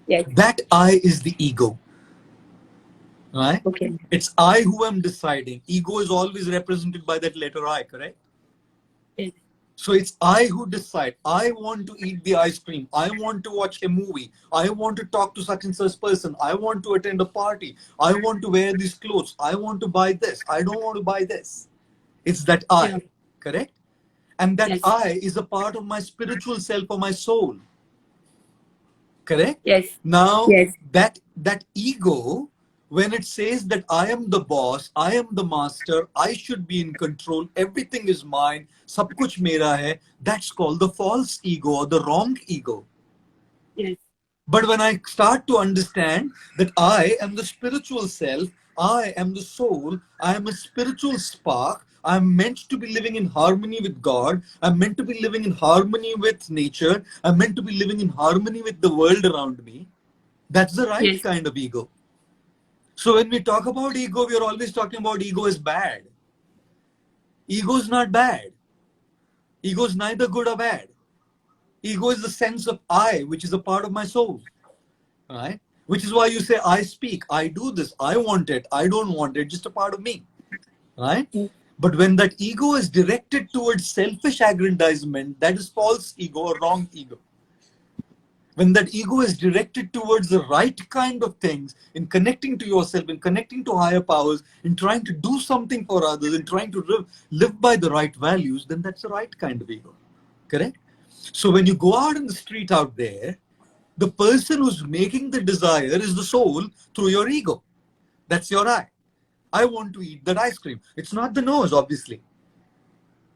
Yes. That I is the ego, right? Okay. It's I who am deciding. Ego is always represented by that letter I, correct? Yes. So it's I who decide. I want to eat the ice cream. I want to watch a movie. I want to talk to such and such person. I want to attend a party. I want to wear these clothes. I want to buy this. I don't want to buy this. It's that I, correct? And that I is a part of my spiritual self or my soul, correct? Yes. Now, that ego, when it says that I am the boss, I am the master, I should be in control, everything is mine, sab kuch mera hai, that's called the false ego or the wrong ego. Yes. But when I start to understand that I am the spiritual self, I am the soul. I am a spiritual spark. I'm meant to be living in harmony with God. I'm meant to be living in harmony with nature. I'm meant to be living in harmony with the world around me. That's the right Yes. kind of ego. So when we talk about ego, we are always talking about ego is bad. Ego is not bad. Ego is neither good or bad. Ego is the sense of I, which is a part of my soul. Right? Which is why you say, I speak, I do this, I want it, I don't want it, just a part of me. Right? But when that ego is directed towards selfish aggrandizement, that is false ego or wrong ego. When that ego is directed towards the right kind of things, in connecting to yourself, in connecting to higher powers, in trying to do something for others, in trying to live by the right values, then that's the right kind of ego. Correct? So when you go out in the street out there, the person who's making the desire is the soul through your ego. That's your I. I want to eat that ice cream. It's not the nose, obviously.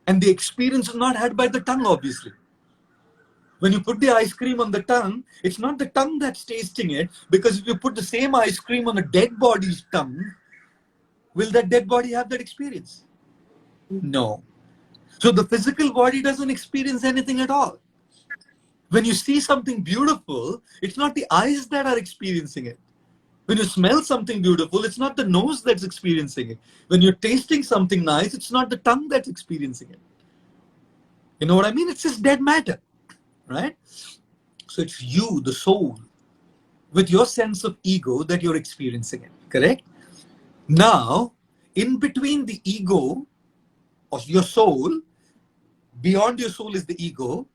And the experience is not had by the tongue, obviously. When you put the ice cream on the tongue, it's not the tongue that's tasting it, because if you put the same ice cream on a dead body's tongue, will that dead body have that experience? No. So the physical body doesn't experience anything at all. When you see something beautiful, it's not the eyes that are experiencing it. When you smell something beautiful, it's not the nose that's experiencing it. When you're tasting something nice, it's not the tongue that's experiencing it. You know what I mean? It's just dead matter, right? So it's you, the soul, with your sense of ego that you're experiencing it, correct? Now, in between the ego of your soul, beyond your soul is the ego.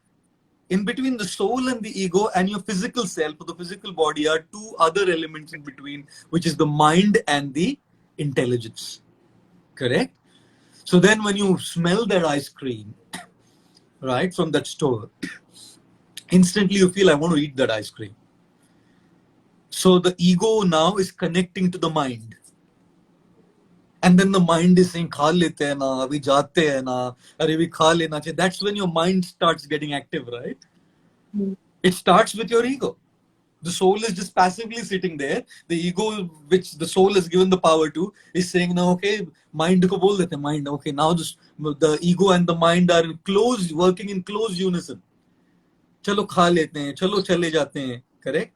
In between the soul and the ego and your physical self or the physical body are two other elements in between, which is the mind and the intelligence. Correct? So then when you smell that ice cream, right, from that store, instantly you feel, I want to eat that ice cream. So the ego now is connecting to the mind. And then the mind is saying, kha lete hai na, abhi jaate hai na, are bhi kha lena chahiye. That's when your mind starts getting active, right? It starts with your ego. The soul is just passively sitting there. The ego, which the soul is given the power to, is saying, no, okay, mind ko bol dete, mind. Okay, now the ego and the mind are working in close unison. Chalo kha lete hain, chalo chale jate hain. Correct?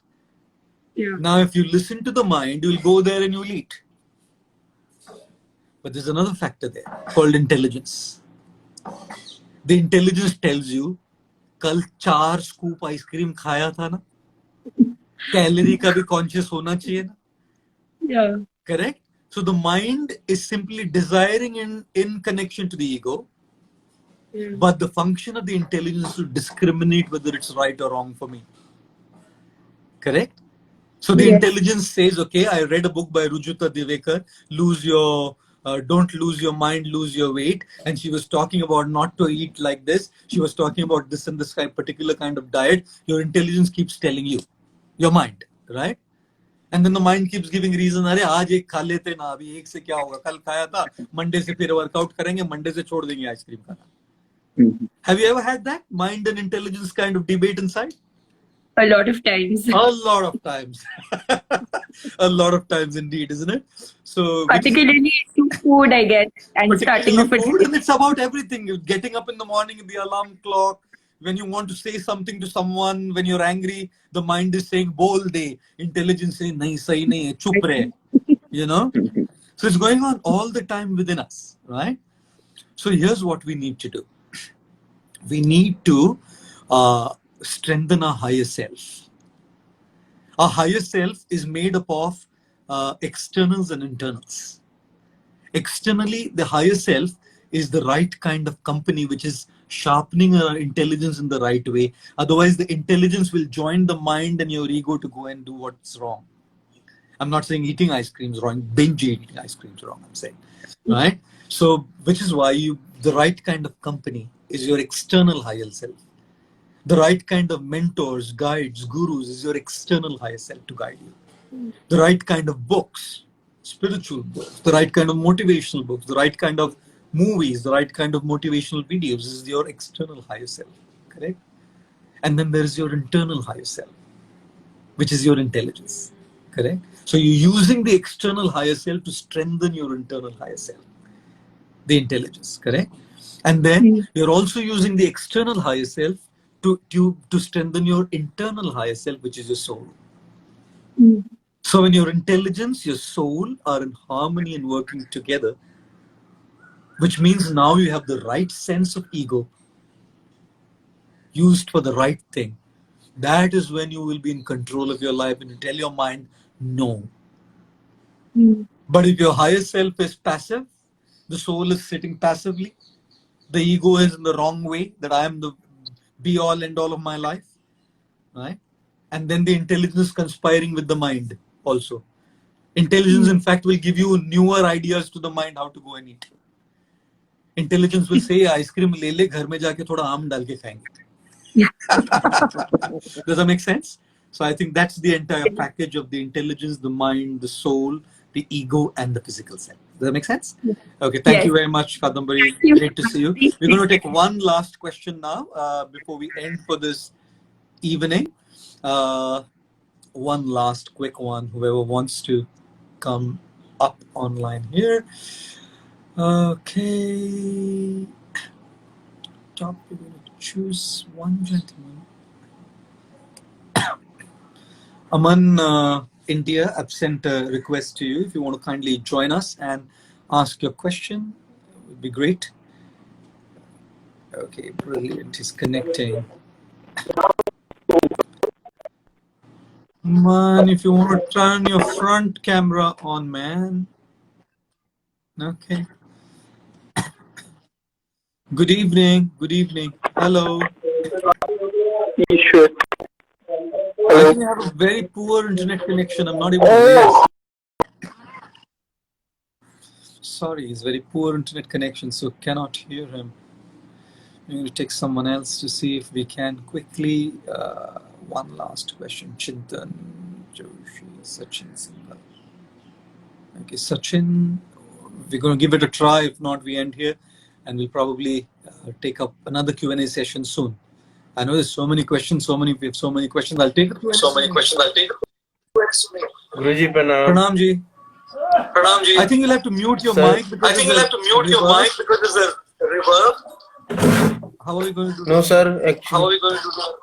Yeah. Now, if you listen to the mind, you'll go there and you'll eat. But there's another factor there called intelligence. The intelligence tells you, कल 4 scoop ice cream खाया था ना, calorie का भी conscious होना चाहिए ना. Yeah. Correct? So the mind is simply desiring in connection to the ego, but the function of the intelligence is to discriminate whether it's right or wrong for me. Correct? So the intelligence says, okay, I read a book by Rujuta Divekar, don't lose your mind, lose your weight. And she was talking about not to eat like this. She was talking about this and this particular kind of diet. Your intelligence keeps telling you, your mind, right? And then the mind keeps giving reason. अरे आज एक खा लेते ना, अभी एक से क्या होगा, कल खाया था, मंडे से फिर वर्कआउट करेंगे, मंडे से छोड़ देंगे आइसक्रीम खाना. Have you ever had that mind and intelligence kind of debate inside? A lot of times. A lot of times. A lot of times indeed, isn't it? So Particularly to food, I guess, and starting off with food, and it's about everything. You're getting up in the morning, the alarm clock. When you want to say something to someone, when you're angry, the mind is saying, bol de. Intelligence saying, nahi, sahi nahi hai, chup rahe. You know? So it's going on all the time within us, right? So here's what we need to do. We need to strengthen our higher self. Our higher self is made up of externals and internals. Externally, the higher self is the right kind of company which is sharpening our intelligence in the right way. Otherwise, the intelligence will join the mind and your ego to go and do what's wrong. I'm not saying eating ice cream is wrong, binge eating ice cream is wrong, I'm saying. Right? So, which is why the right kind of company is your external higher self. The right kind of mentors, guides, gurus is your external higher self to guide you. The right kind of books, spiritual books, the right kind of motivational books, the right kind of movies, the right kind of motivational videos is your external higher self, correct? And then there is your internal higher self, which is your intelligence. Correct? So you're using the external higher self to strengthen your internal higher self, the intelligence, correct? And then you're also using the external higher self to strengthen your internal higher self, which is your soul. So when your intelligence, your soul are in harmony and working together, which means now you have the right sense of ego used for the right thing. That is when you will be in control of your life and you tell your mind no. But if your higher self is passive, the soul is sitting passively, the ego is in the wrong way, that I am the be all end all of my life, right? And then the intelligence conspiring with the mind also. Intelligence, in fact, will give you newer ideas to the mind how to go and eat. Intelligence will say, ice cream ले ले, घर में जाके थोड़ा आम डाल के खाएंगे. Does that make sense? So I think that's the entire package of the intelligence, the mind, the soul, the ego, and the physical self. Does that make sense? Okay, thank you very much, Kadambari. Great to see you. We're going to take one last question now before we end for this evening. One last quick one, whoever wants to come up online here. Okay. Top, we're going to choose one gentleman. Aman, India, I've sent a request to you. If you want to kindly join us and ask your question, it would be great. Okay, brilliant. He's connecting. Man, if you want to turn your front camera on, man. Okay. Good evening. Good evening. Hello. Sure. I think I have a very poor internet connection. I'm not able to hear. Sorry, it's very poor internet connection, so cannot hear him. I'm going to take someone else to see if we can quickly. One last question. Chintan Joshi, Sachin Singhal. Okay, Sachin, we're going to give it a try. If not, we end here, and we'll probably take up another Q&A session soon. I know there's so many questions, we have so many questions. I'll take so many questions. Guruji, pranam. Pranam ji. Pranam ji. I think you'll have to mute your mic because I think you'll have to mute your mic because there's a reverb. How are we going to do that? No, sir. Actually, how are we going to do that?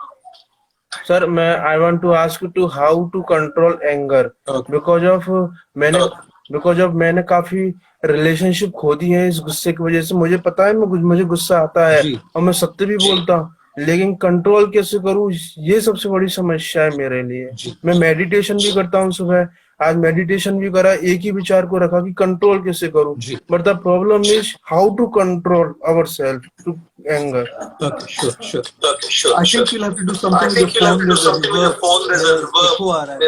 Sir, I want to ask you to how to control anger. Okay. Because of मैंने काफी relationship खो दी है इस गुस्से की वजह से. मुझे पता है मुझे गुस्सा आता है और मैं सत्य भी बोलता हूँ, लेकिन कंट्रोल कैसे करूँ, ये सबसे बड़ी समस्या है मेरे लिए. मैं मेडिटेशन भी करता हूँ सुबह, आज मेडिटेशन भी करा, एक ही विचार को रखा कि कंट्रोल कैसे करूँ. But the problem is how to control our self to anger. Okay, sure. I think you'll have to do something with your phone. There's a reverb. There's a echo आ रहा है.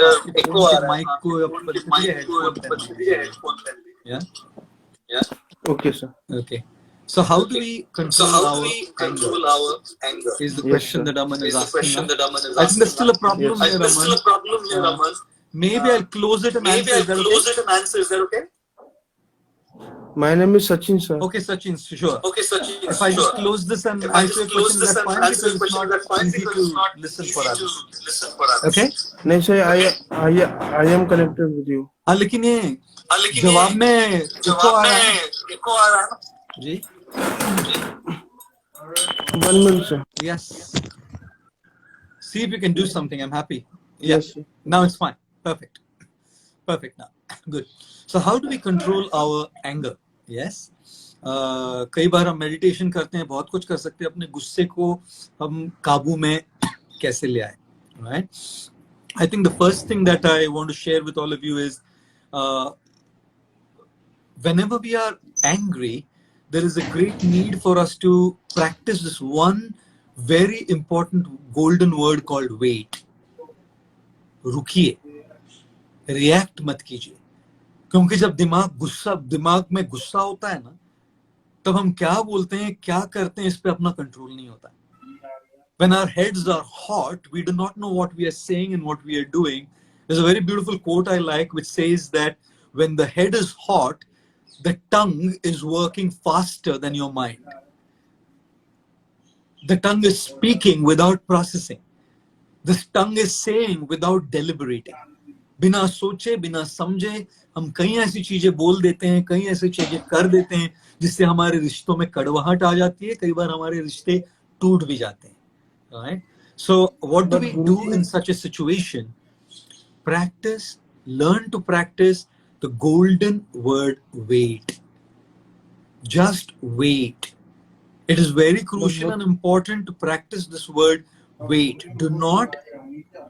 Echo आ रहा है. Mic को ऊपर कीजिए, headphone. Yeah. Okay, sir. Okay. So how do we control our anger? Is the question that Aman is asking. I think there's still a problem here, Aman. Maybe I'll close it and answer. Is that okay? My name is Sachin, sir. Okay, Sachin, sure. If I just close this and answer your question, that's fine because it's not easy to listen for others. Okay? नहीं sir, I am connected with you. हाँ, लेकिन ये जवाब में eco आ रहा है जी. 1 minute, sir. Yes. See if you can do something. I'm happy. Yes. Now it's fine. Perfect now. Good. So how do we control our anger? Yes. कई बार हम meditation करते हैं, बहुत कुछ कर सकते हैं, अपने गुस्से को हम काबू में कैसे ले आए. Right? I think the first thing that I want to share with all of you is whenever we are angry, there is a great need for us to practice this one very important golden word called wait. रुकिए, react मत कीजिए, क्योंकि जब दिमाग में गुस्सा होता है ना, तब हम क्या बोलते हैं, क्या करते हैं, इस पे अपना कंट्रोल नहीं होता. When our heads are hot, we do not know what we are saying and what we are doing. There's a very beautiful quote I like which says that when the head is hot, the tongue is working faster than your mind. The tongue is speaking without processing. This tongue is saying without deliberating. बिना सोचे बिना समझे हम कई ऐसी चीजें बोल देते हैं, कई ऐसी चीजें कर देते हैं जिससे हमारे रिश्तों में कड़वाहट आ जाती है, कई बार हमारे रिश्ते टूट भी जाते हैं, right? So what do we do in such a situation? Practice, learn to practice the golden word wait. Just wait. It is very crucial and important to practice this word wait. Do not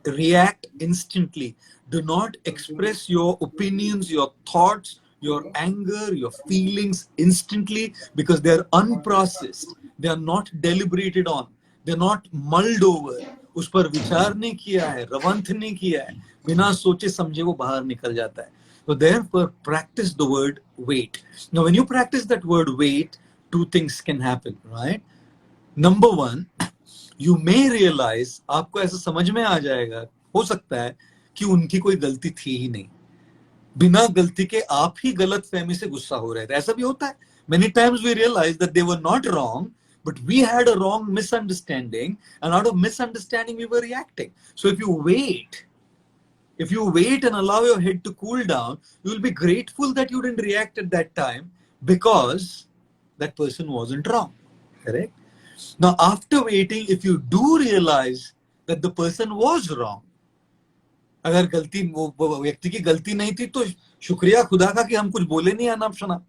react instantly. Do not express your opinions, your thoughts, your anger, your feelings instantly, because they are unprocessed. They are not deliberated on. They are not mulled over. उस पर विचार नहीं किया है, रवंथ नहीं किया है, बिना सोचे समझे वो बाहर निकल जाता है. So therefore, practice the word wait. Now, when you practice that word wait, two things can happen, right? Number one, you may realize, आपको ऐसा समझ में आ जाएगा, हो सकता है कि उनकी कोई गलती थी ही नहीं, बिना गलती के आप ही गलत फहमी से गुस्सा हो रहे थे. ऐसा भी होता है. Many times we realize that they were not wrong, but we had a wrong misunderstanding, and out of misunderstanding we were reacting. So if you wait and allow your head to cool down, you will be grateful that you didn't react at that time, because that person wasn't wrong. Correct? Now, after waiting, if you do realize that the person was wrong, अगर गलती वो व्यक्ति की गलती नहीं थी तो शुक्रिया खुदा का कि हम कुछ बोले नहीं अनाप शनाप.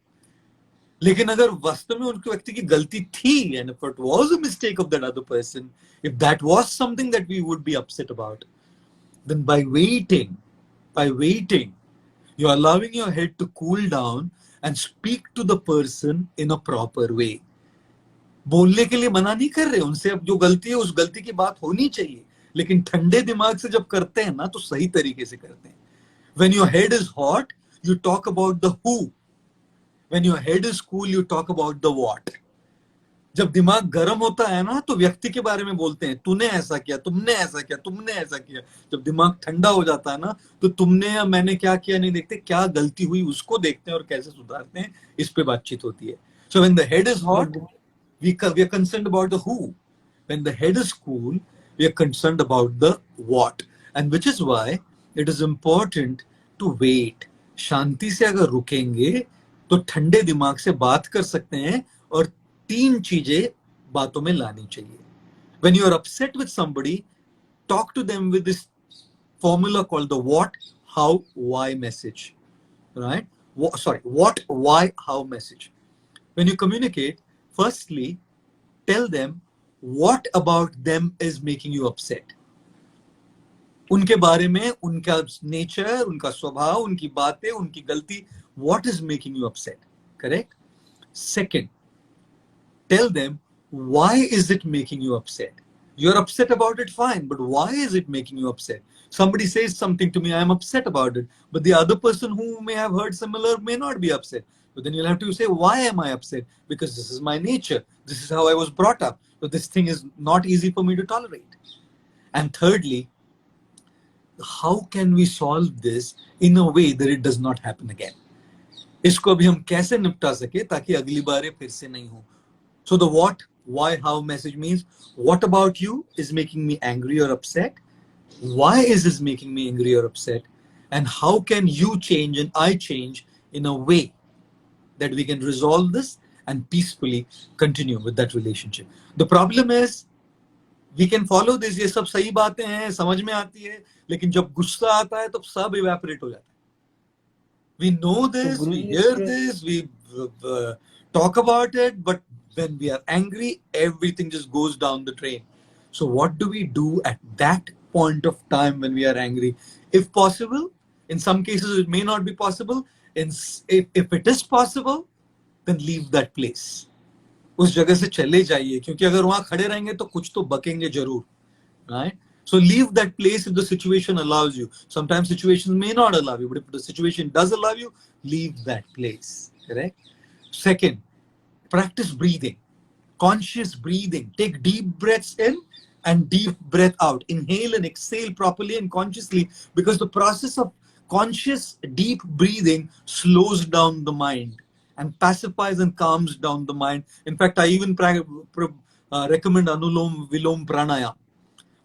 लेकिन अगर वास्तव में उनकी व्यक्ति की गलती थी, and if it was a mistake of that other person, if that was something that we would be upset about, then by waiting, you're allowing your head to cool down and speak to the person in a proper way. बोलने के लिए मना नहीं कर रहे, उनसे अब जो गलती है उस गलती की बात होनी चाहिए, लेकिन ठंडे दिमाग से जब करते हैं ना तो सही तरीके से करते हैं. When your head is hot, you talk about the who. When your head is cool, you talk about the what. जब दिमाग गर्म होता है ना तो व्यक्ति के बारे में बोलते हैं, तूने ऐसा किया, तुमने ऐसा किया, तुमने ऐसा किया. जब दिमाग ठंडा हो जाता है ना तो तुमने या मैंने क्या किया नहीं देखते, क्या गलती हुई उसको देखते हैं और कैसे सुधारते हैं, इस पे बातचीत होती है. So when the head is hot, we are concerned about the who. When the head is cool, we are concerned about the what. And which is why it is important to wait. शांति से अगर रुकेंगे तो ठंडे दिमाग से बात कर सकते हैं और तीन चीजें बातों में लानी चाहिए. When you are upset with somebody, talk to them with this formula called the what, how, why message. Right? What, why, how message. When you communicate, firstly, tell them what about them is making you upset. उनके बारे में, उनका nature, उनका स्वभाव, उनकी बातें, उनकी गलती, what is making you upset. Correct? Second, tell them why is it making you upset. You're upset about it, fine, but why is it making you upset? Somebody says something to me, I'm upset about it, but the other person who may have heard similar may not be upset. But then you'll have to say, why am I upset? Because this is my nature. This is how I was brought up. So this thing is not easy for me to tolerate. And thirdly, how can we solve this in a way that it does not happen again? इसको अभी हम कैसे निपटा सके ताकि अगली बार फिर से नहीं हो. So the what, why, how message means, what about you is making me angry or upset? Why is this making me angry or upset? And how can you change and I change in a way that we can resolve this and peacefully continue with that relationship? The problem is, we can follow this, ये सब सही बातें हैं, समझ में आती है, लेकिन जब गुस्सा आता है तो सब evaporate हो जाता है. We know this, we hear this, we talk about it, but when we are angry, everything just goes down the drain. So what do we do at that point of time when we are angry? If possible, in some cases it may not be possible. If it is possible, then leave that place. उस जगह से चले जाइए, क्योंकि अगर वहां खड़े रहेंगे तो कुछ तो बकेंगे जरूर. Right? So leave that place if the situation allows you. Sometimes situations may not allow you, but if the situation does allow you, leave that place. Correct? Second, practice breathing. Conscious breathing. Take deep breaths in and deep breath out. Inhale and exhale properly and consciously, because the process of conscious deep breathing slows down the mind and pacifies and calms down the mind. In fact, I even recommend Anulom Vilom Pranayama.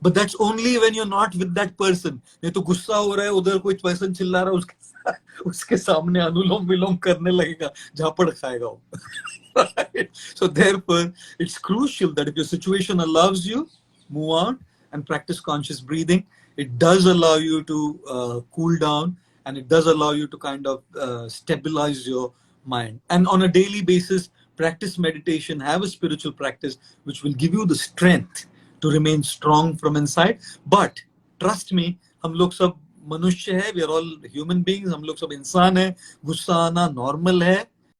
But that's only when you're not with that person. नहीं तो गुस्सा हो रहा है, उधर कोई person चिल्ला रहा है, उसके सामने अनुलोम विलोम करने लगेगा, झापड़ खाएगा वो. Right? So therefore, it's crucial that if your situation allows you, move on and practice conscious breathing. It does allow you to cool down, and it does allow you to kind of stabilize your mind. And on a daily basis, practice meditation, have a spiritual practice, which will give you the strength to remain strong from inside. But trust me, हम लोग सब मनुष्य है, we are all human beings, हम लोग सब इंसान है, गुस्सा आना normal है.